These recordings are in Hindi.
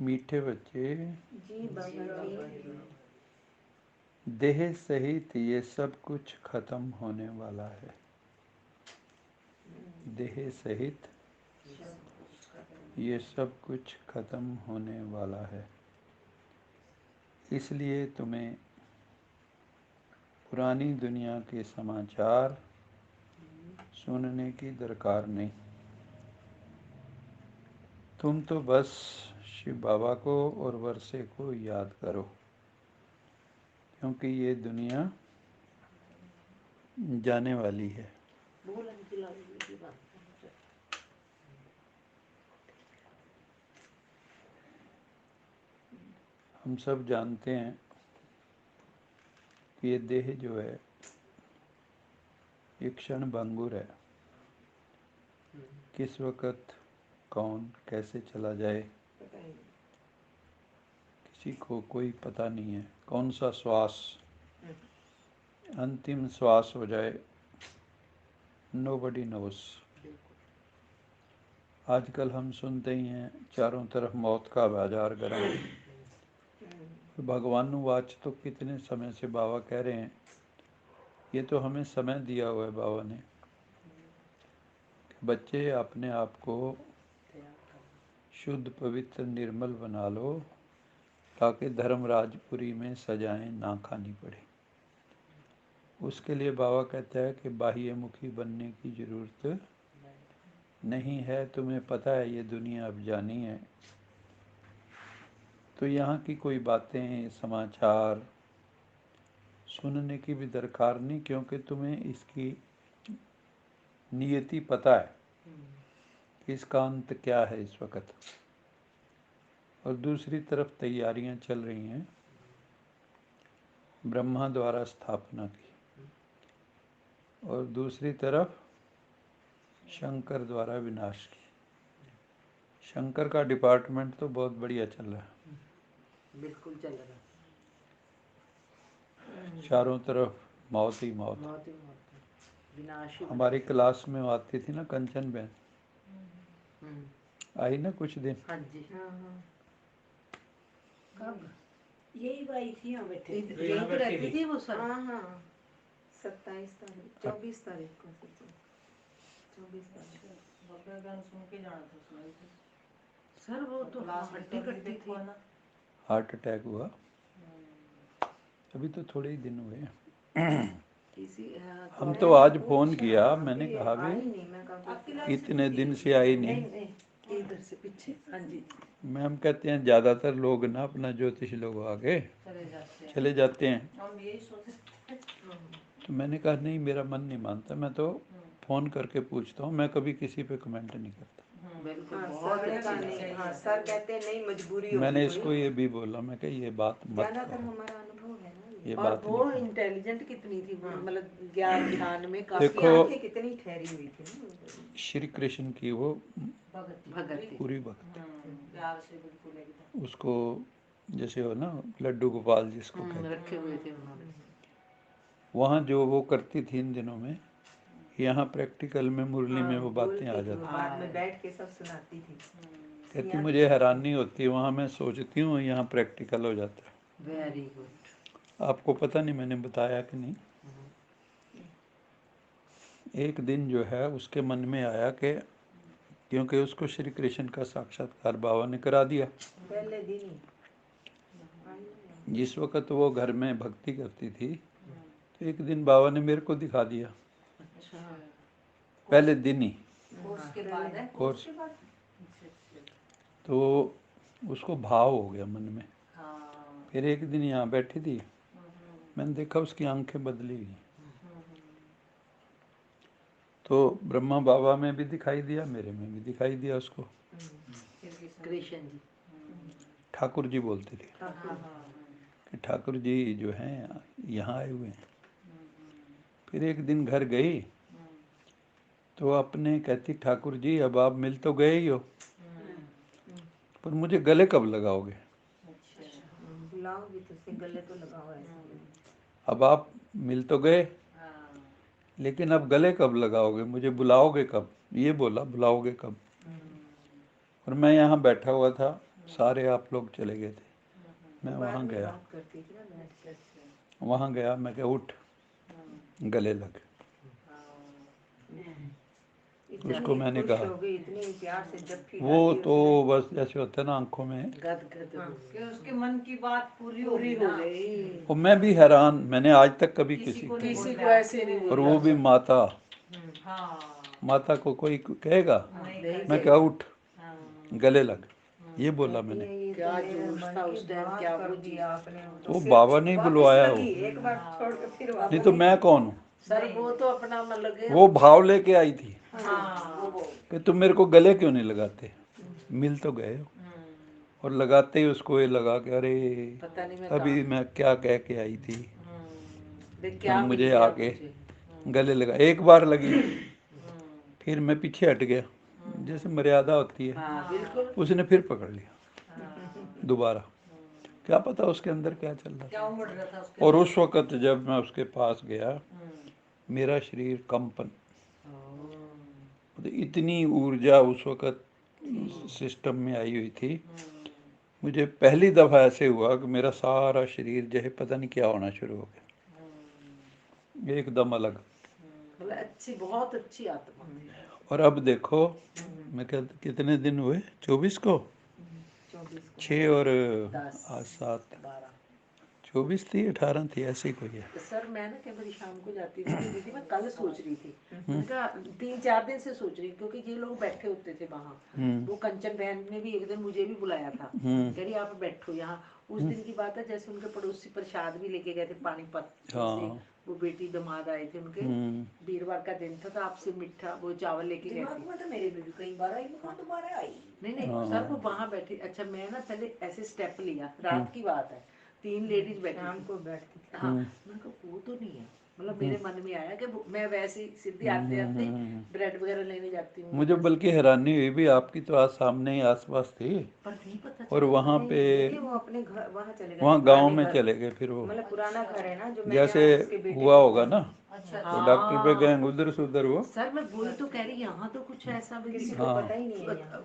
मीठे बच्चे, जी बाबा जी। देह सहित ये सब कुछ खत्म होने वाला है। देह सहित ये सब कुछ खत्म होने वाला है। इसलिए तुम्हें पुरानी दुनिया के समाचार सुनने की दरकार नहीं। तुम तो बस शिव बाबा को और वर्षे को याद करो, क्योंकि ये दुनिया जाने वाली है। हम सब जानते हैं कि ये देह जो है ये क्षण भंगुर है। किस वक़्त कौन कैसे चला जाए किसी को कोई पता नहीं है। कौन सा श्वास अंतिम श्वास हो जाए, नोबडी नोस। आजकल हम सुनते ही हैं चारों तरफ मौत का बाजार गर्म है। भगवानुवाच तो कितने समय से बाबा कह रहे हैं, ये तो हमें समय दिया हुआ है बाबा ने। बच्चे अपने आप को शुद्ध पवित्र निर्मल बना लो, ताकि धर्मराजपुरी में सजाएं ना खानी पड़े। उसके लिए बाबा कहता है कि बाह्यमुखी बनने की ज़रूरत नहीं है। तुम्हें पता है ये दुनिया अब जानी है, तो यहाँ की कोई बातें समाचार सुनने की भी दरकार नहीं, क्योंकि तुम्हें इसकी नियति पता है कि इसका अंत क्या है इस वक्त। और दूसरी तरफ तैयारियां चल रही हैं ब्रह्मा द्वारा स्थापना की, और दूसरी तरफ शंकर द्वारा विनाश की। शंकर का डिपार्टमेंट तो बहुत बढ़िया चल रहा है, बिल्कुल चल रहा है। चारों तरफ मौत ही मौत। मौत ही मौत है, विनाश ही हमारी विनाश। क्लास में आती थी ना कंचन बहन, आई ना कुछ दिन। हाँ जी। कब? यही बाई थी, यहाँ बैठे थे। यहीं पे रहती थी वो सर। हाँ हाँ 27 तारीख 24 तारीख को 24 तारीख सुन के जाना था उसमें। सर वो तो हड्डी कट्टी थी ना। हार्ट अटैक हुआ, अभी तो थोड़े ही दिन हुए हैं। हम तो आज फोन किया, मैंने कहा आई भी नहीं, मैं कहा इतने दिन से आई नहीं। इधर से पीछे। हाँ जी। मैम कहते हैं ज़्यादातर लोग ना अपना ज्योतिष लोग आगे चले जाते हैं। हम यही सोचते थे। तो मैंने कहा नहीं, मेरा मन नहीं मानता, मैं तो फ़ोन करके पूछता हूँ, मैं कभी किसी पे कमेंट नहीं करता। बिल्कुल हाँ, बहुत सर ने अच्छी कहा बात नहीं, है। हाँ सर कहते हैं नहीं मजबूरी होगी मैंने कोई। इसको ये भी बोला, मैं कहा ये बात मत ज्यादातर कहो, हमारा अनुभव है ना ये और बात वो नहीं। इंटेलिजेंट कितनी थी, मतलब ज्ञान ध्यान में काफी देखो, आंखें कितनी ठहरी हुई थी ना। श्री कृष्ण की वो भगत थी। पूरी भक्त, प्यार से बिल्कुल एकदम उसको जैसे हो ना लड्डू गोपाल जिसको कहते हैं, रखे हुए थे उन्होंने। वहाँ जो वो करती थी इन दिनों में, यहाँ प्रैक्टिकल में मुरली में वो बोल बातें आ के जाती। बाद में बैठ के सब सुनाती थी। कहती मुझे हैरानी होती है, वहाँ मैं सोचती हूँ यहाँ प्रैक्टिकल हो जाता है। Very good. आपको पता नहीं मैंने बताया कि नहीं। एक दिन जो है उसके मन में आया कि क्योंकि उसको श्री कृष्ण का साक्षात्कार बाबा ने करा दिया, पहले दिन ही जिस वक़्त वो घर में भक्ति करती थी, तो एक दिन बाबा ने मेरे को दिखा दिया। अच्छा। पहले दिन ही कोर्स के बाद है। कोर्स, तो उसको भाव हो गया मन में। हाँ। फिर एक दिन यहाँ बैठी थी, मैंने देखा उसकी आंखें बदली हुई, तो ब्रह्मा बाबा में भी दिखाई दिया, मेरे में भी दिखाई दिया उसको। कृष्ण जी ठाकुर जी बोलते थे कि ठाकुर जी जो हैं यहाँ आए हुए हैं। फिर एक दिन घर गई तो अपने कहती ठाकुर जी अब आप मिल तो गए ही हो, पर मुझे गले कब लगाओगे। बुलाओगी तो उससे गले तो लगाओ ऐसे। अब आप मिल तो गए, लेकिन अब गले कब लगाओगे, मुझे बुलाओगे कब, ये बोला बुलाओगे कब। और मैं यहाँ बैठा हुआ था, सारे आप लोग चले गए थे, मैं बाद वहाँ में गया, बात करती थी ना मैं। वहाँ गया, मैं क्या उठ, गले लग। इतनी उसको मैंने खुश कहा, हो गई, इतनी प्यार से जब वो खिलाती तो उसने। बस जैसे होता है ना आंखों में, गदगद हाँ। कि उसके मन की बात पूरी हो गई। और मैं भी हैरान, मैंने आज तक कभी किसी को किसी नहीं को ऐसे नहीं और बोला। वो भी माता, हाँ माता को कोई कहेगा, नहीं मैं क्या उठ, हाँ। गले लग, ये बोला कहती मैंने। है, ये तो क्या मेरे जोश मन था की उस टाइम, बात क्या कर वो दी चीज। आपने। वो फिर बाबा नहीं वापस बुलवाया लगी, वो, एक बार छोड़ के फिर वापस नहीं तो मैं कौन हूँ। सर वो तो अपना मन लगे। वो भाव लेके आई थी हाँ वो कि तुम मेरे को गले क्यों नहीं लगाते, मिल तो गए हो। और लगाते ही उसको ये लगा कि अरे पता नहीं मैं अभी मैं क्या कह के आई थी, देख और क्या मिल मुझे गया आके मुझे। गले लगा। एक बार लगी, फिर मैं पीछे हट गया, जैसे मर्यादा होती है, हाँ बिल्कुल। उसने फिर पकड़ लिया दोबारा। क्या पता उसके अंदर क्या चल रहा क्या था। उमड़ रहा था उसके और उस वक्त जब मैं उसके पास गया, हम्म। मेरा शरीर कंपन, ओ। मतलब इतनी ऊर्जा उस वक्त सिस्टम में आई हुई थी। मुझे पहली दफ़ा ऐसे हुआ कि मेरा सारा शरीर जो है पता नहीं क्या होना शुरू हो गया, एकदम अलग। मतलब अच्छी, बहुत अच्छी आत्मा थी। और अब देखो, मैं कहता कितने दिन हुए, 24 को 24 को 6 और 10 आज 7, 12। 24 थी 18 थी, ऐसी कोई है। तो सर मैं ना कई बार शाम को जाती थी तो दीदी मैं कल सोच रही थी, मैंने कहा 3-4 दिन से सोच रही, क्योंकि ये लोग बैठे होते थे वहाँ। वो कंचन बहन ने भी एक दिन मुझे भी बुलाया था, कह रही आप बैठो यहाँ। उस दिन की बात है, जैसे उनके पड़ोसी प्रसाद भी लेके गए थे पानीपत से, हाँ। वो बेटी दामाद आए थे उनके, वीरवार का दिन था, तो आपसे मीठा वो चावल लेके गए थे। तो मेरे भी कई बार आई, दोबारा आई नहीं सर, वो वहाँ बैठी। अच्छा मैं ना पहले ऐसे स्टेप लिया, रात की बात है, 3 लेडीज बैठी शाम को बैठती थी। हाँ मैंने कहा वो तो नहीं है, मतलब मेरे मन में आया कि मैं वैसे ही सीधी आते आते ब्रेड वगैरह लेने जाती हूँ। मुझे बल्कि हैरानी हुई भी, आपकी तो आज सामने ही आसपास थी, पर नहीं पता और वहाँ पे नहीं, वो अपने घर वहाँ चले गए, वहाँ गांव में चले गए। फिर वो मतलब पुराना घर है ना जो मैंने जैसे आज उसके बेटे हुआ को होगा ना, अच्छा तो डॉक्टर पे गए उधर से उधर वो। सर मैं वही तो कह रही, यहाँ तो कुछ ऐसा भी किसी नहीं। को पता ही नहीं है यहाँ।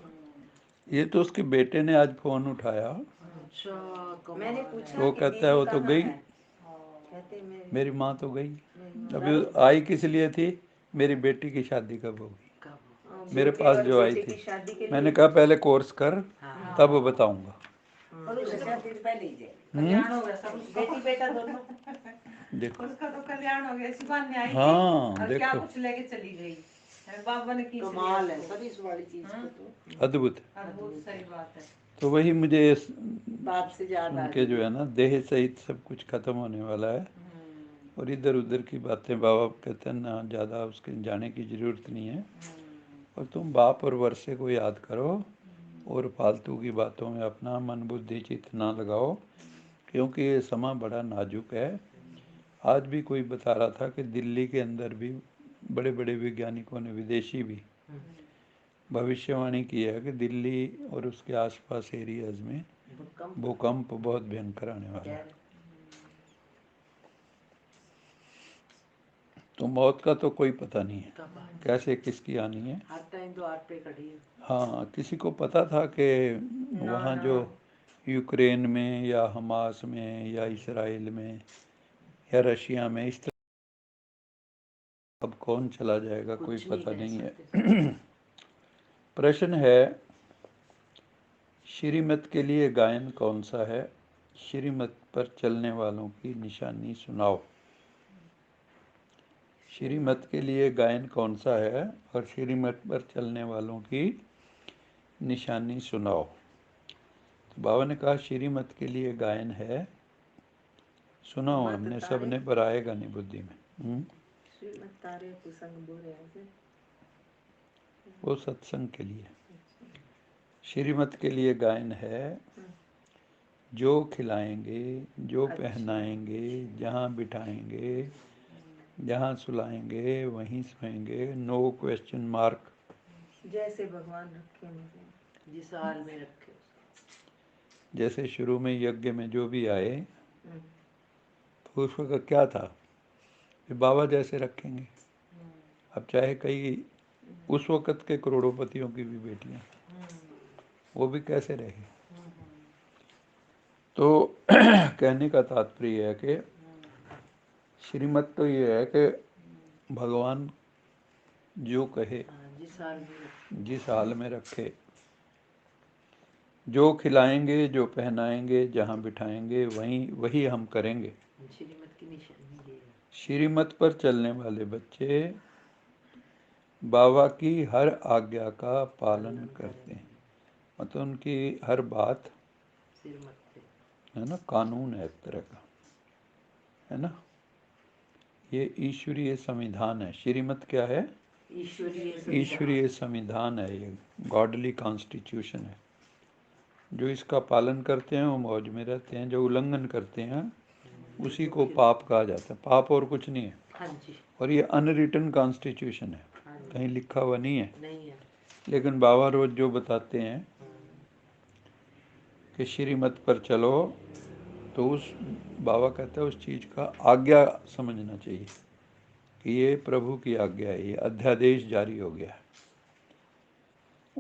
ये तो उसके बेटे ने आज फोन उठाया, अच्छा मैंने कमाल पूछा है। वो कि कहता है दीदी वो तो कहाँ गई, है, कहते मेरी माँ तो गई। मेरी अभी आई किस लिए थी, मेरी बेटी की शादी कब होगी, मेरे बेटे पास और जो आई बेटे की थी। शादी के लिए। मैंने कहा पहले कोर्स कर, तब बताऊंगा। पर उसने पहले ही कल्याण हो गया सब, बेटी बेटा दोनों। देखो उसका तो कल्याण हो गया, इसी बहाने आई थी हाँ और क्या देखो, कुछ लेके चली गई। बाबा ने की कमाल है सर इस वाली चीज को तो, अद्भुत। अद्भुत सही बात है। तो वही मुझे बात से याद सुन आ के गई। जो है ना, देह सहित सब कुछ खत्म होने वाला है, और इधर उधर की बातें बाबा कहते हैं ना, ज़्यादा उसके जाने की ज़रूरत नहीं है। और तुम बाप और वर्षे को याद करो, और फालतू की बातों में अपना मन बुद्धि चित्त ना लगाओ, क्योंकि ये समा बड़ा नाजुक है। आज भी कोई बता रहा था कि दिल्ली के अंदर भी बड़े बड़े वैज्ञानिकों ने, विदेशी भी, भविष्यवाणी की है कि दिल्ली और उसके आसपास एरियाज में भूकंप बहुत भयंकर आने वाला है। तो मौत का तो कोई पता नहीं है कैसे किसकी आनी है। हर टाइम द्वार पे खड़ी है। हाँ, किसी को पता था कि वहाँ जो यूक्रेन में या हमास में या इसराइल में या रशिया में इस तरह, अब कौन चला जाएगा कोई पता नहीं है। प्रश्न है, श्रीमत के लिए गायन कौन सा है, श्रीमत पर चलने वालों की निशानी सुनाओ। श्रीमत के लिए गायन कौन सा है और श्रीमत पर चलने वालों की निशानी सुनाओ। तो बाबा ने कहा श्रीमत के लिए गायन है, सुनाओ हमने सबने, पर आएगा नहीं बुद्धि में। श्रीमत तारे कुसंग बोरे ऐसे। वो सत्संग के लिए। श्रीमत के लिए गायन है, जो खिलाएंगे, जो पहनाएंगे, जहाँ बिठाएंगे, जहाँ सुलाएंगे वहीं सोएंगे, नो क्वेश्चन मार्क। जैसे भगवान रखे मुझे, जिस हाल में रखे। जैसे शुरू में यज्ञ में जो भी आए, तो उस वक्त क्या था कि बाबा जैसे रखेंगे। अब चाहे कई उस वक्त के करोड़ोंपतियों की भी बेटियां, वो भी कैसे रहे, तो कहने का तात्पर्य है कि श्रीमत तो ये है कि भगवान जो कहे, जिस हाल में रखे, जो खिलाएंगे, जो पहनाएंगे, जहाँ बिठाएंगे, वही हम करेंगे। श्रीमत की निशानी ये है। श्रीमत पर चलने वाले बच्चे बाबा की हर आज्ञा का पालन करते हैं, मतलब उनकी हर बात श्रीमत से है ना, कानून है एक तरह का, है ना। ये ईश्वरीय संविधान है। श्रीमत क्या है? ईश्वरीय संविधान है, ये गॉडली कॉन्स्टिट्यूशन है। जो इसका पालन करते हैं वो मौज में रहते हैं, जो उल्लंघन करते हैं उसी को पाप कहा जाता है। पाप और कुछ नहीं है। हाँ जी। और ये अनरिटन कॉन्स्टिट्यूशन है, हाँ जी। कहीं लिखा हुआ नहीं है, नहीं है। लेकिन बाबा रोज जो बताते हैं कि श्रीमत पर चलो, तो उस बाबा कहते हैं उस चीज़ का आज्ञा समझना चाहिए कि ये प्रभु की आज्ञा है, ये अध्यादेश जारी हो गया है।